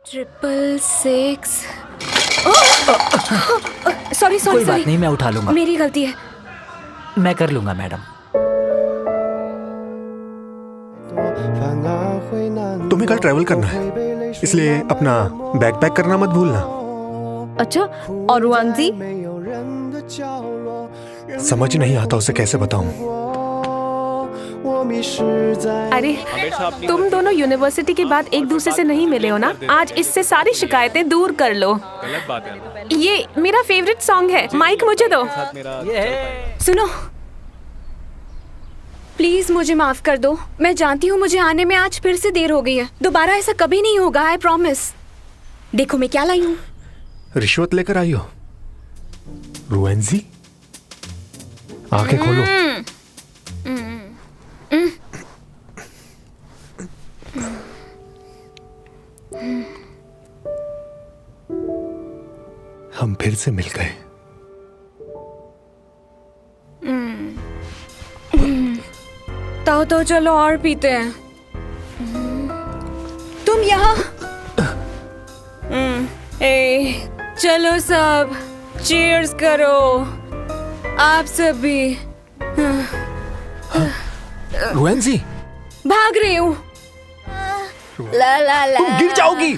666। Sorry कोई बात नहीं, मैं उठा लूंगा। मेरी गलती है। मैं कर लूंगा मैडम। तुम्हें कल ट्रैवल करना है, इसलिए अपना बैग पैक करना मत भूलना। अच्छा, और रुआंजी? समझ नहीं आता उसे कैसे बताऊं। अरे तुम दोनों यूनिवर्सिटी के बाद एक दूसरे से नहीं मिले हो ना? आज इससे सारी शिकायतें दूर कर लो। गलत बात है ना? ये मेरा फेवरेट सॉन्ग है, माइक मुझे दो। सुनो, प्लीज मुझे माफ कर दो। मैं जानती हूँ मुझे आने में आज फिर से देर हो गई है। दोबारा ऐसा कभी नहीं होगा, आई प्रॉमिस। देखो मैं क्या लाई हूँ। रिश्वत लेकर आई हो? रुएंजी, आंखें खोलो। हम फिर से मिल गए। तो चलो और पीते हैं। तुम यहाँ? चलो सब चीयर्स करो, आप सब भी। रुएंजी, भाग रही हूँ। ला ला ला। तुम गिर जाओगी।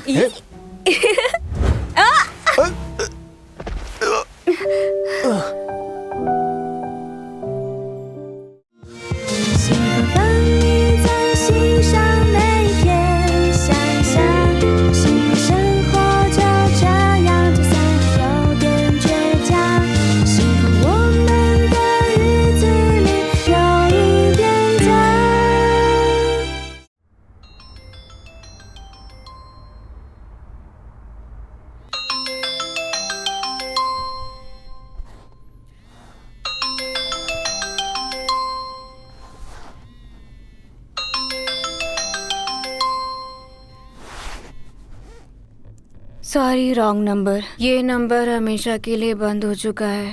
Sorry, wrong number. ये नंबर हमेशा के लिए बंद हो चुका है।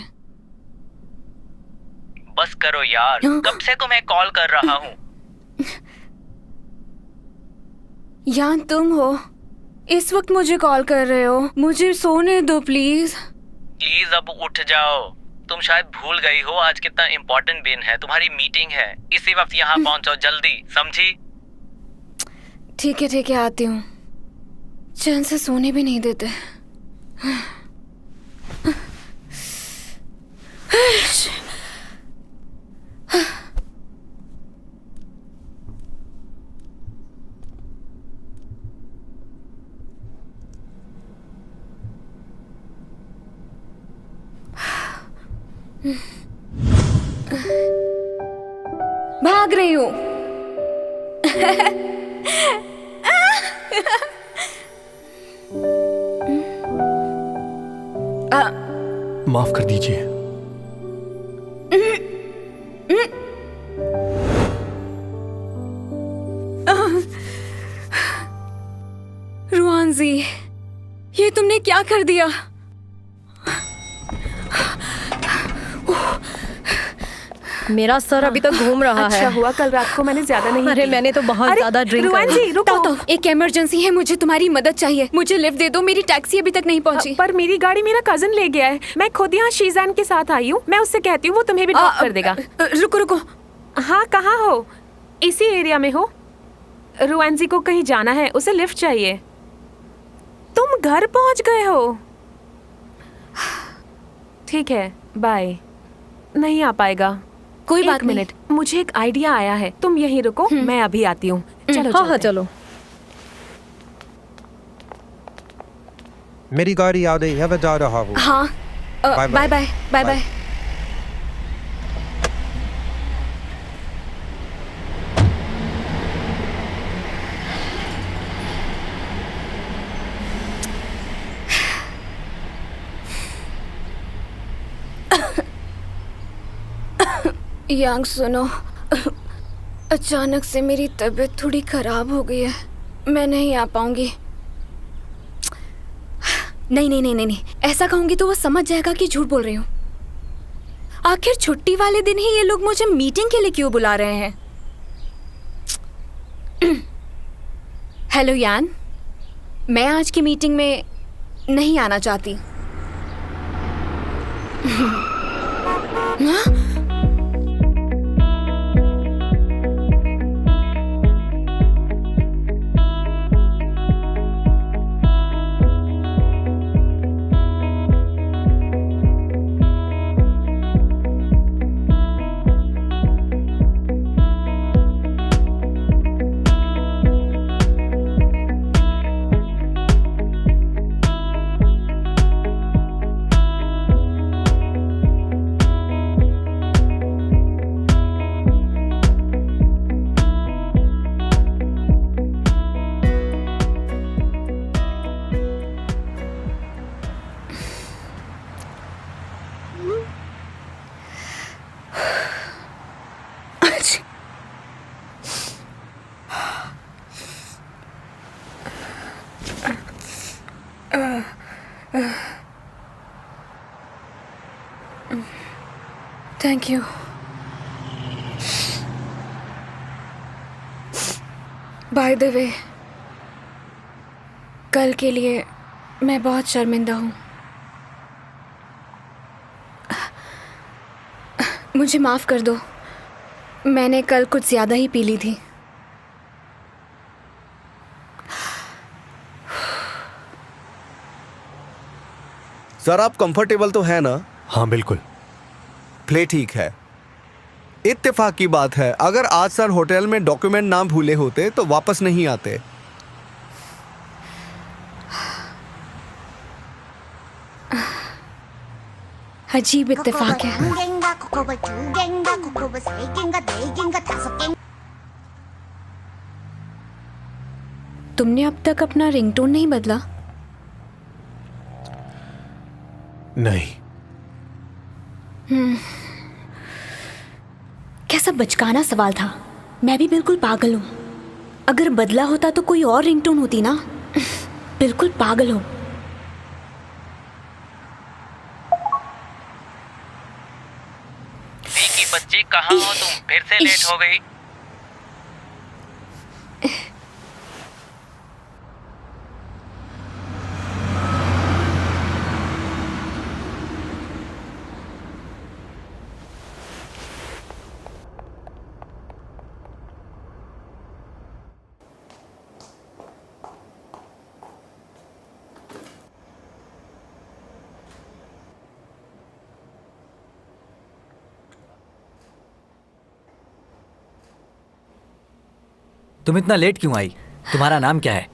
बस करो यार, कब से तुम्हें कॉल कर रहा हूँ। यान तुम हो? इस वक्त मुझे कॉल कर रहे हो? मुझे सोने दो प्लीज। प्लीज अब उठ जाओ। तुम शायद भूल गई हो आज कितना इम्पोर्टेंट दिन है। तुम्हारी मीटिंग है, इसी वक्त यहाँ पहुँचो जल्दी, समझी? ठीक है आती हूँ। चैन से सोने भी नहीं देते। भाग रही हूँ। माफ कर दीजिए। रुआंजी, ये तुमने क्या कर दिया? मेरा सर अभी तक घूम रहा अच्छा है। हुआ कल रात को मैंने ज्यादा नहीं अरे पी। मैंने तो बहुत अरे, ज्यादा ड्रिंक रुआंजी, रुको। एक इमरजेंसी है, मुझे तुम्हारी मदद चाहिए। मुझे लिफ्ट दे दो, मेरी टैक्सी अभी तक नहीं पहुंची। पर मेरी गाड़ी मेरा कजन ले गया है। मैं खुद यहाँ शीजान के साथ आई हूँ। मैं उससे कहती हूँ, वो तुम्हें भी ड्रॉप कर देगा। रुको। हाँ, कहाँ हो? इसी एरिया में हो? रुआंजी को कहीं जाना है, उसे लिफ्ट चाहिए। तुम घर पहुंच गए हो? ठीक है, बाय। नहीं आ पाएगा। कोई बात एक मिनट, मुझे एक आइडिया आया है। तुम यहीं रुको, मैं अभी आती हूँ। चलो हाँ चलते हैं। चलो। मेरी गाड़ी आ गई है, मैं जा रहा हूँ। हाँ, बाय बाय। यांग सुनो, अचानक से मेरी तबीयत थोड़ी खराब हो गई है। मैं नहीं आ पाऊंगी। नहीं, ऐसा कहूंगी तो वो समझ जाएगा कि झूठ बोल रही हूँ। आखिर छुट्टी वाले दिन ही ये लोग मुझे मीटिंग के लिए क्यों बुला रहे हैं? हेलो यान, मैं आज की मीटिंग में नहीं आना चाहती। Thank you. By the way, कल के लिए मैं बहुत शर्मिंदा हूँ। मुझे माफ़ कर दो, मैंने कल कुछ ज़्यादा ही पी ली थी। सर आप कंफर्टेबल तो है ना? हाँ बिल्कुल। प्ले ठीक है। इत्तेफाक की बात है, अगर आज सर होटल में डॉक्यूमेंट ना भूले होते तो वापस नहीं आते। अजीब इत्तेफाक है। तुमने अब तक अपना रिंगटोन नहीं बदला? नहीं। कैसा बचकाना सवाल था। मैं भी बिल्कुल पागल हूँ। अगर बदला होता तो कोई और रिंगटोन होती ना। बिल्कुल पागल हो। विकी बच्ची कहाँ हो तुम? फिर से लेट हो गई। तुम इतना लेट क्यों आई? तुम्हारा नाम क्या है?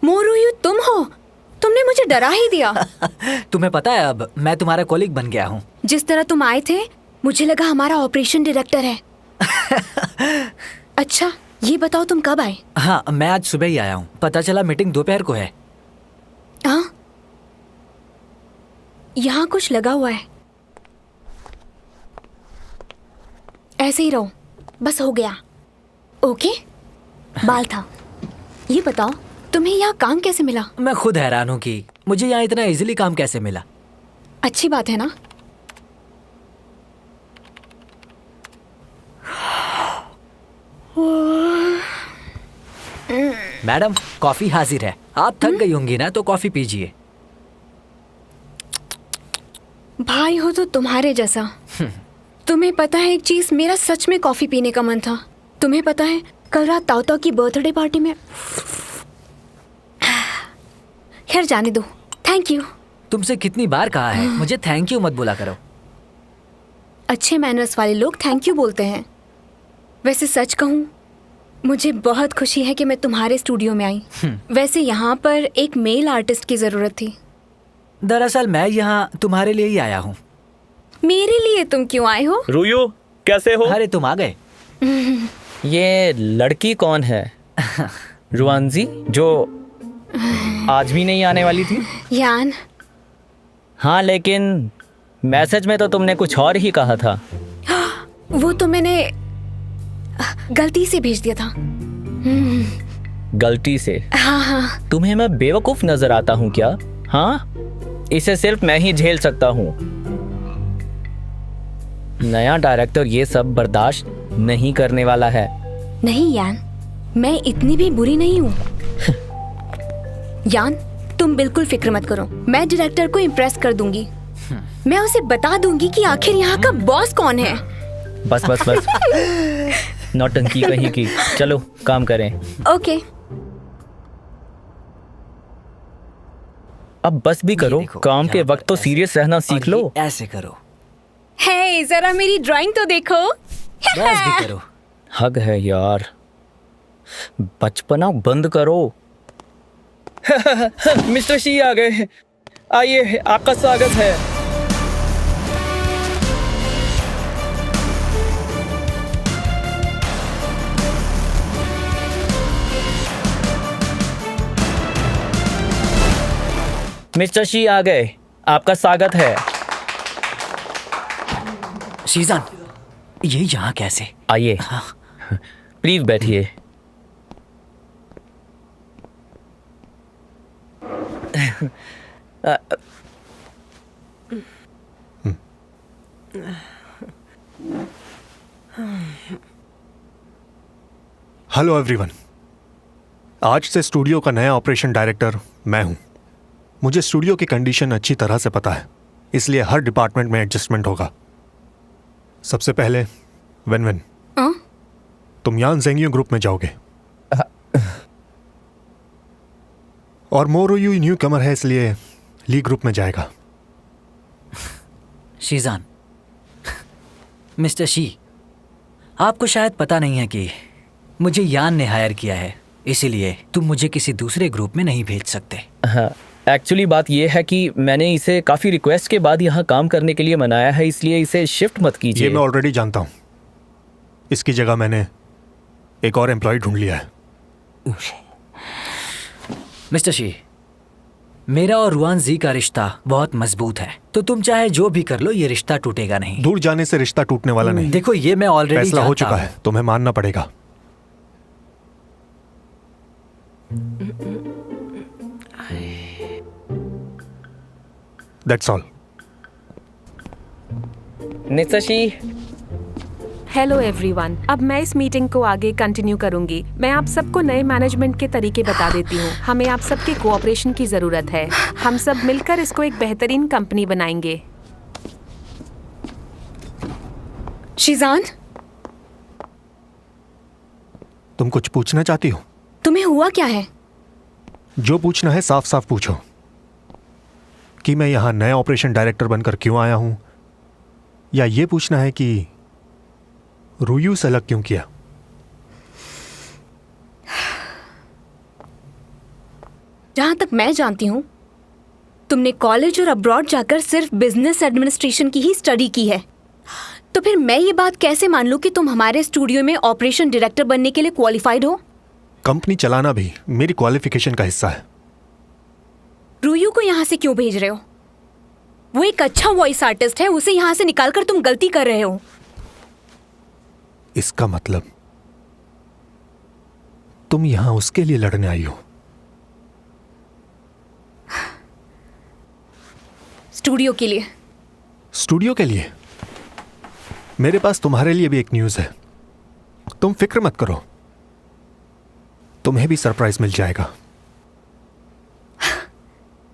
मोरुयु तुम हो? तुमने मुझे डरा ही दिया। तुम्हें पता है अब मैं तुम्हारा कॉलीग बन गया हूँ। जिस तरह तुम आए थे मुझे लगा हमारा ऑपरेशन डायरेक्टर है। अच्छा ये बताओ तुम कब आए? हाँ मैं आज सुबह ही आया हूँ। पता चला मीटिंग दोपहर को है। हाँ यहाँ कुछ लगा हुआ है। ऐसे ही रहो, बस हो गया। ओके बाल था। ये बताओ तुम्हें यहाँ काम कैसे मिला? मैं खुद हैरान हूँ कि मुझे यहाँ इतना इजीली काम कैसे मिला। अच्छी बात है ना? मैडम कॉफी हाजिर है। आप थक गई होंगी ना, तो कॉफी पीजिए। भाई हो तो तुम्हारे जैसा। तुम्हें पता है एक चीज, मेरा सच में कॉफी पीने का मन था। तुम्हें पता है कल रात ताओ की बर्थडे पार्टी में। खैर जाने दो। Thank you. तुमसे कितनी बार कहा है मुझे थैंक यू मत बोला करो। अच्छे मैनर्स वाले लोग थैंक यू बोलते हैं। वैसे सच कहूँ मुझे बहुत खुशी है कि मैं तुम्हारे स्टूडियो में आई। वैसे यहाँ पर एक मेल आर्टिस्ट की जरूरत थी। दरअसल मैं यहाँ तुम्हारे लिए ही आया हूँ। मेरे लिए तुम क्यों आए हो? रुयु कैसे हो? अरे तुम आ गए। ये लड़की कौन है? रुआनजी जो आज भी नहीं आने वाली थी? यान। हाँ लेकिन मैसेज में तो तुमने कुछ और ही कहा था। वो तो मैंने गलती से भेज दिया था। गलती से? हाँ हाँ। तुम्हें मैं बेवकूफ नजर आता हूँ क्या? हाँ इसे सिर्फ मैं ही झेल सकता हूँ। नया डायरेक्टर ये सब बर्दाश्त नहीं करने वाला है। नहीं यान, मैं इतनी भी बुरी नहीं हूँ। यान, तुम बिल्कुल फिक्र मत करो, मैं डायरेक्टर को इम्प्रेस कर दूंगी। मैं उसे बता दूंगी कि आखिर यहाँ का बॉस कौन है। बस बस बस नौटंकी कहीं की। चलो काम करें। ओके। अब बस भी करो, देखो, काम के यहाँ वक्त तो पर सीरियस रहना सीख और लो। ये ऐसे करो, हे, जरा मेरी ड्राइंग तो देखो। बस भी करो। हग है यार, बचपना बंद करो। मिस्टर शी आ गए। आइए, आपका स्वागत है। मिस्टर शी आ गए, आपका स्वागत है। शीजान, ये यहाँ कैसे? आइए, प्लीज बैठिए। हेलो एवरीवन, आज से स्टूडियो का नया ऑपरेशन डायरेक्टर मैं हूं। मुझे स्टूडियो की कंडीशन अच्छी तरह से पता है, इसलिए हर डिपार्टमेंट में एडजस्टमेंट होगा। सबसे पहले वेन वेन, तुम यान जेंगियो ग्रुप में जाओगे और मोरुयू न्यू कमर है, इसलिए ली ग्रुप में जाएगा। शीजान, मिस्टर शी, आपको शायद पता नहीं है कि मुझे यान ने हायर किया है, इसीलिए तुम मुझे किसी दूसरे ग्रुप में नहीं भेज सकते। हाँ, एक्चुअली बात यह है कि मैंने इसे काफ़ी रिक्वेस्ट के बाद यहाँ काम करने के लिए मनाया है, इसलिए इसे शिफ्ट मत कीजिए। ये मैं ऑलरेडी जानता हूँ। इसकी जगह मैंने एक और एम्प्लॉय ढूंढ लिया है। मिस्टर शी, मेरा और रुआन जी का रिश्ता बहुत मजबूत है, तो तुम चाहे जो भी कर लो, ये रिश्ता टूटेगा नहीं। दूर जाने से रिश्ता टूटने वाला नहीं। देखो, ये मैं ऑलरेडी फैसला हो जानता चुका हूं। है, तुम्हें मानना पड़ेगा। That's all. Mister she, hello everyone, अब मैं इस मीटिंग को आगे कंटिन्यू करूंगी। मैं आप सबको नए मैनेजमेंट के तरीके बता देती हूँ। हमें आप सबके कोऑपरेशन की जरूरत है। हम सब मिलकर इसको एक बेहतरीन कंपनी बनाएंगे। शिजान, तुम कुछ पूछना चाहती हो? तुम्हें हुआ क्या है? जो पूछना है साफ साफ पूछो कि मैं यहाँ नया ऑपरेशन डायरेक्टर बनकर क्यों आया हूं, या ये पूछना है कि रुयू से अलग क्यों किया। जहां तक मैं जानती हूं, तुमने कॉलेज और अब्रॉड जाकर सिर्फ बिजनेस एडमिनिस्ट्रेशन की ही स्टडी की है। तो फिर मैं ये बात कैसे मान लूं कि तुम हमारे स्टूडियो में ऑपरेशन डायरेक्टर बनने के लिए क्वालिफाइड हो? कंपनी चलाना भी मेरी क्वालिफिकेशन का हिस्सा है। रुयू को यहाँ से क्यों भेज रहे हो? वो एक अच्छा वॉइस आर्टिस्ट है, उसे यहाँ से निकालकर तुम गलती कर रहे हो। इसका मतलब तुम यहां उसके लिए लड़ने आई हो। स्टूडियो के लिए। स्टूडियो के लिए? मेरे पास तुम्हारे लिए भी एक न्यूज़ है। तुम फिक्र मत करो, तुम्हें भी सरप्राइज मिल जाएगा।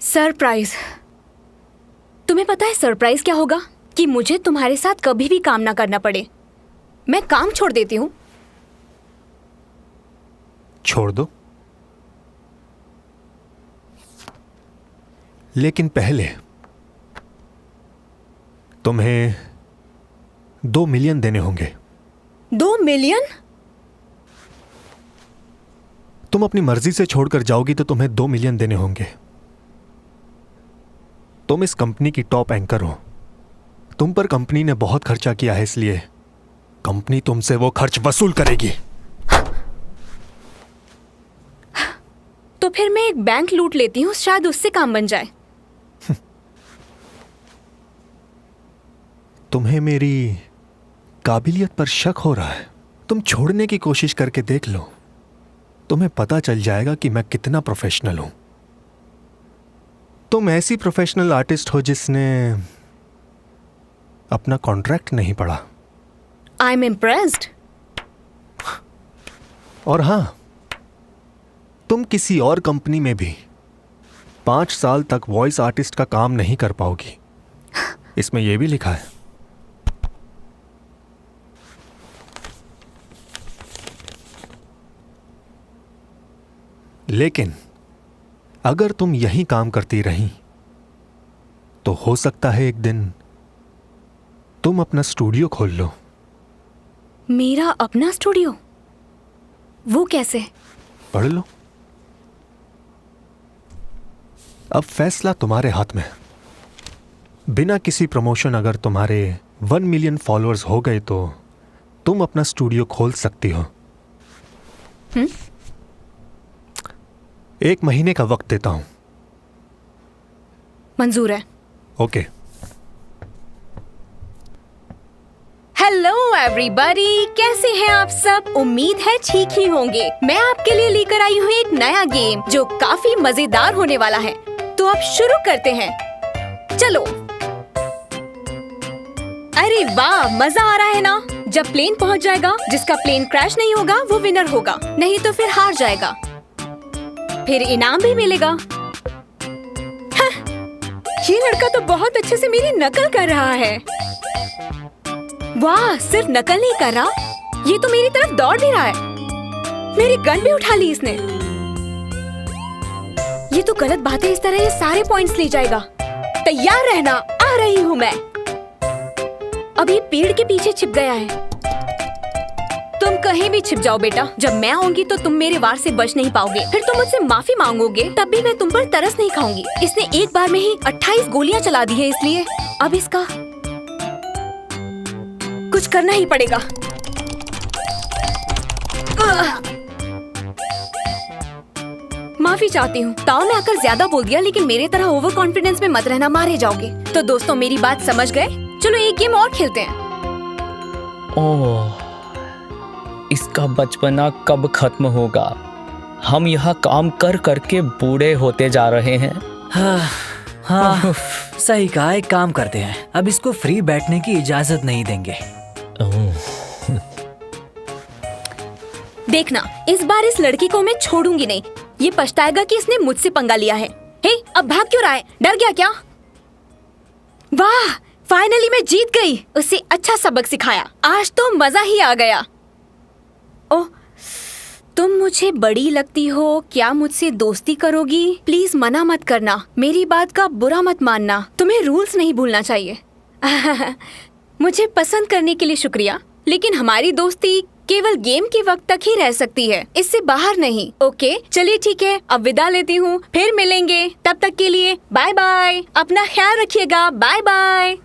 सरप्राइज? तुम्हें पता है सरप्राइज क्या होगा? कि मुझे तुम्हारे साथ कभी भी काम ना करना पड़े। मैं काम छोड़ देती हूँ। छोड़ दो, लेकिन पहले तुम्हें 2 मिलियन देने होंगे। 2 मिलियन? तुम अपनी मर्जी से छोड़कर जाओगी तो तुम्हें 2 मिलियन देने होंगे। तुम इस कंपनी की टॉप एंकर हो। तुम पर कंपनी ने बहुत खर्चा किया है, इसलिए कंपनी तुमसे वो खर्च वसूल करेगी। तो फिर मैं एक बैंक लूट लेती हूँ, शायद उससे काम बन जाए। तुम्हें मेरी काबिलियत पर शक हो रहा है? तुम छोड़ने की कोशिश करके देख लो, तुम्हें पता चल जाएगा कि मैं कितना प्रोफेशनल हूं। तुम ऐसी प्रोफेशनल आर्टिस्ट हो जिसने अपना कॉन्ट्रैक्ट नहीं पढ़ा। I am impressed. और हां, तुम किसी और कंपनी में भी 5 साल तक वॉइस आर्टिस्ट का काम नहीं कर पाओगी। इसमें यह भी लिखा है। लेकिन अगर तुम यही काम करती रही तो हो सकता है एक दिन तुम अपना स्टूडियो खोल लो। मेरा अपना स्टूडियो? वो कैसे? पढ़ लो। अब फैसला तुम्हारे हाथ में है। बिना किसी प्रमोशन अगर तुम्हारे 1 मिलियन फॉलोअर्स हो गए तो तुम अपना स्टूडियो खोल सकती हो। 1 महीने का वक्त देता हूं। मंजूर है। ओके। हेलो एवरीबॉडी, कैसे हैं आप सब? उम्मीद है ठीक ही होंगे। मैं आपके लिए लेकर आई हूँ एक नया गेम जो काफी मजेदार होने वाला है। तो अब शुरू करते हैं। चलो। अरे वाह, मजा आ रहा है ना? जब प्लेन पहुँच जाएगा, जिसका प्लेन क्रैश नहीं होगा वो विनर होगा, नहीं तो फिर हार जाएगा। फिर इनाम भी मिलेगा। हाँ, ये लड़का तो बहुत अच्छे से मेरी नकल कर रहा है। वाह, सिर्फ नकल नहीं कर रहा, ये तो मेरी तरफ दौड़ भी रहा है। मेरी गन भी उठा ली इसने। ये तो गलत बात है, इस तरह ये सारे पॉइंट्स ले जाएगा। तैयार रहना, आ रही हूँ मैं। अब ये पेड़ के पीछे छिप गया है। तुम कहीं भी छिप जाओ बेटा, जब मैं आऊंगी तो तुम मेरे वार से बच नहीं पाओगे। फिर तुम मुझसे माफी मांगोगे, तब भी मैं तुम पर तरस नहीं खाऊंगी। इसने एक बार में ही 28 गोलियां चला दी है, इसलिए अब इसका कुछ करना ही पड़ेगा। माफी चाहती हूँ, ताऊ ने आकर ज्यादा बोल दिया, लेकिन मेरे तरह ओवर कॉन्फिडेंस में मत रहना, मारे जाओगे। तो दोस्तों, मेरी बात समझ गए? चलो एक गेम और खेलते हैं। ओह, इसका बचपना कब खत्म होगा? हम यहाँ काम कर करके बूढ़े होते जा रहे हैं। हाँ, सही कहा। एक काम करते हैं, अब इसको फ्री बैठने की इजाजत नहीं देंगे। देखना, इस बार इस लड़की को मैं छोड़ूंगी नहीं। ये पछताएगा कि इसने मुझसे पंगा लिया है। हे, अब भाग क्यों रहा है? डर गया क्या? वाह, फाइनली मैं जीत गई। उसे अच्छा सबक सिखाया। आज तो मजा ही आ गया। ओह, तुम मुझे बड़ी लगती हो, क्या मुझसे दोस्ती करोगी? प्लीज मना मत करना, मेरी बात का बुरा मत मानना। तुम्हें रूल्स नहीं भूलना चाहिए। मुझे पसंद करने के लिए शुक्रिया, लेकिन हमारी दोस्ती केवल गेम के वक्त तक ही रह सकती है, इससे बाहर नहीं। ओके, चलिए ठीक है, अब विदा लेती हूँ। फिर मिलेंगे, तब तक के लिए बाय बाय। अपना ख्याल रखिएगा। Bye bye.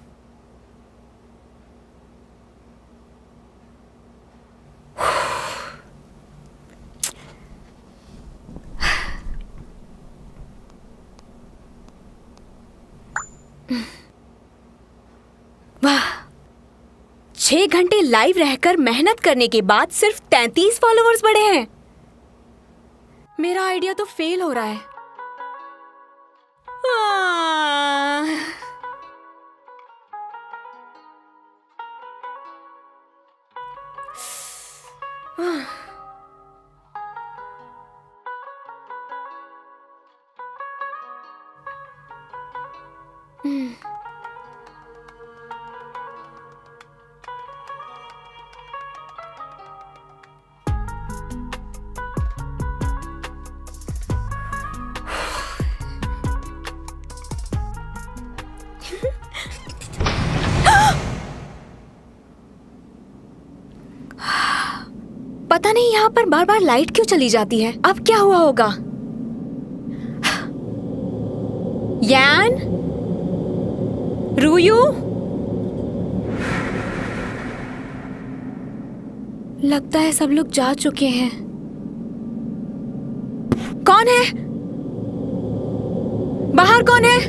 वाह, 6 घंटे लाइव रहकर मेहनत करने के बाद सिर्फ 33 फॉलोअर्स बढ़े हैं। मेरा आइडिया तो फेल हो रहा है। पता नहीं यहाँ पर बार बार लाइट क्यों चली जाती है। अब क्या हुआ होगा? यान, रूयू, लगता है सब लोग जा चुके हैं। कौन है बाहर? कौन है?